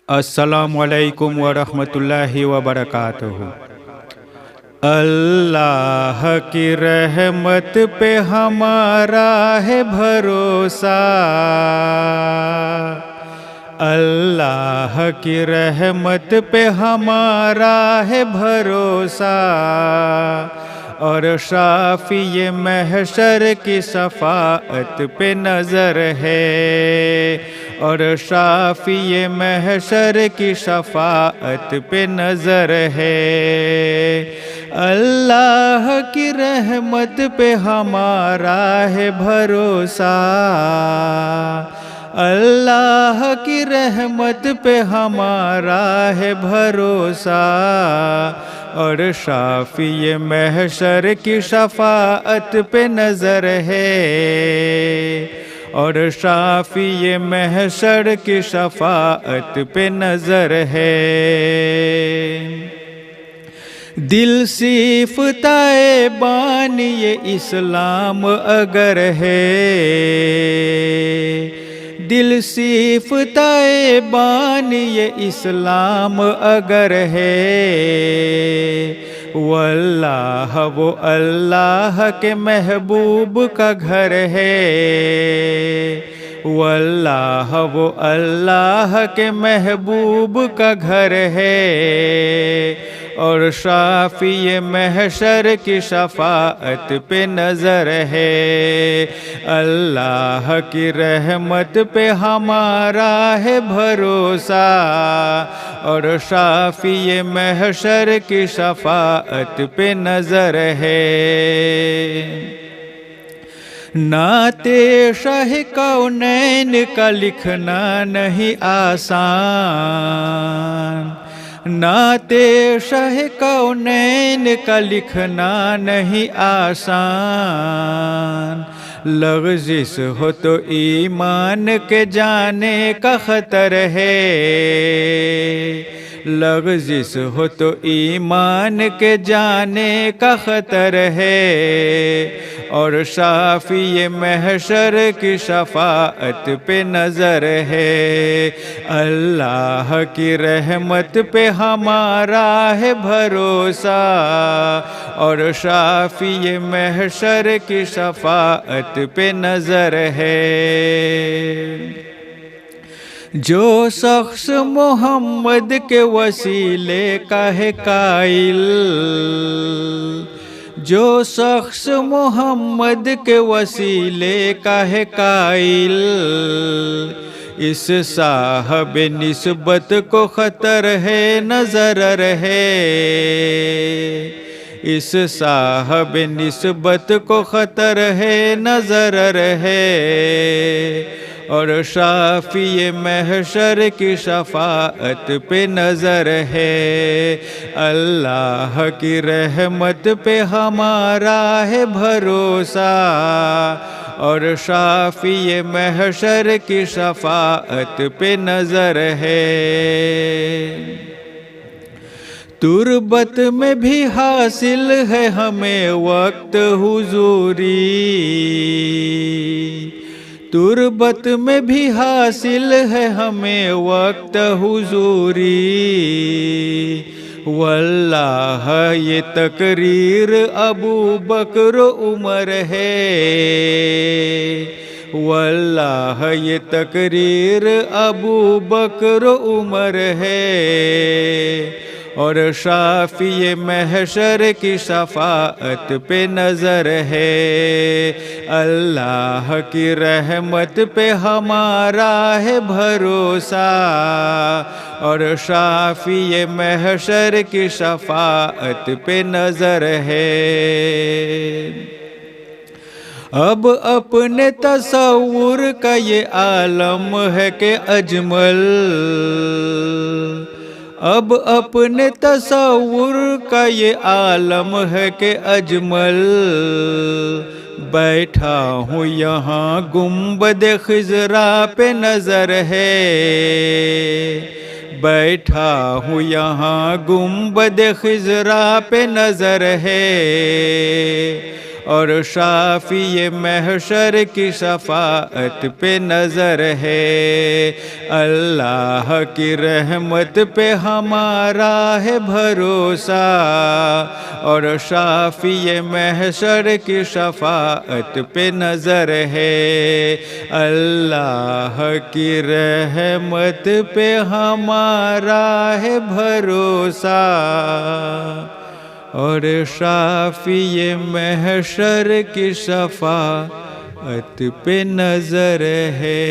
السلام علیکم ورحمۃ اللہ وبرکاتہ۔ اللہ کی رحمت پہ ہمارا ہے بھروسہ، اللہ کی رحمت پہ ہمارا ہے بھروسہ، اور شافی محشر کی شفاعت پہ نظر ہے، اور شافی محشر کی شفاعت پہ نظر ہے۔ اللہ کی رحمت پہ ہمارا ہے بھروسہ، اللہ کی رحمت پہ ہمارا ہے بھروسہ، اور شافی محشر کی شفاعت پہ نظر ہے، اور شافی محشر کی شفاعت پہ نظر ہے۔ دل سیفتا بانی اسلام اگر ہے، دل سیفتا بانی اسلام اگر ہے، واللہ وہ اللہ کے محبوب کا گھر ہے، واللہ وہ اللہ کے محبوب کا گھر ہے، اور شافی محشر کی شفاعت پہ نظر ہے۔ اللہ کی رحمت پہ ہمارا ہے بھروسہ، اور شافی محشر کی شفاعت پہ نظر ہے۔ نعت شاہ کونین کا لکھنا نہیں آسان، نعت شاہ کونین کا لکھنا نہیں آسان، لغزش ہو تو ایمان کے جانے کا خطر ہے، لغزش ہو تو ایمان کے جانے کا خطر ہے، اور شافی محشر کی شفاعت پہ نظر ہے۔ اللہ کی رحمت پہ ہمارا ہے بھروسہ، اور شافی محشر کی شفاعت پہ نظر ہے۔ جو شخص محمد کے وسیلے کا ہے قائل، جو شخص محمد کے وسیلے کا ہے قائل، اس صاحب نسبت کو خطر ہے نظر رہے، اس صاحب نسبت کو خطر ہے نظر رہے، اور شافی محشر کی شفاعت پہ نظر ہے۔ اللہ کی رحمت پہ ہمارا ہے بھروسہ، اور شافی محشر کی شفاعت پہ نظر ہے۔ تربت میں بھی حاصل ہے ہمیں وقت حضوری، تربت میں بھی حاصل ہے ہمیں وقت حضوری، واللہ یہ تقریر ابو بکر و عمر ہے، واللہ یہ تقریر ابو بکر و عمر ہے، اور شافی محشر کی شفاعت پہ نظر ہے۔ اللہ کی رحمت پہ ہمارا ہے بھروسہ، اور شافی محشر کی شفاعت پہ نظر ہے۔ اب اپنے تصور کا یہ عالم ہے کہ اجمل، اب اپنے تصور کا یہ عالم ہے کہ اجمل، بیٹھا ہوں یہاں گنبد خضرا پہ نظر ہے، بیٹھا ہوں یہاں گنبد خضرا پہ نظر ہے، اور شافی محشر کی شفاعت پہ نظر ہے، اللہ کی رحمت پہ ہمارا ہے بھروسہ، اور شافی محشر کی شفاعت پہ نظر ہے، اللہ کی رحمت پہ ہمارا ہے بھروسہ، اور شافی محشر کی شفاعت پہ نظر ہے۔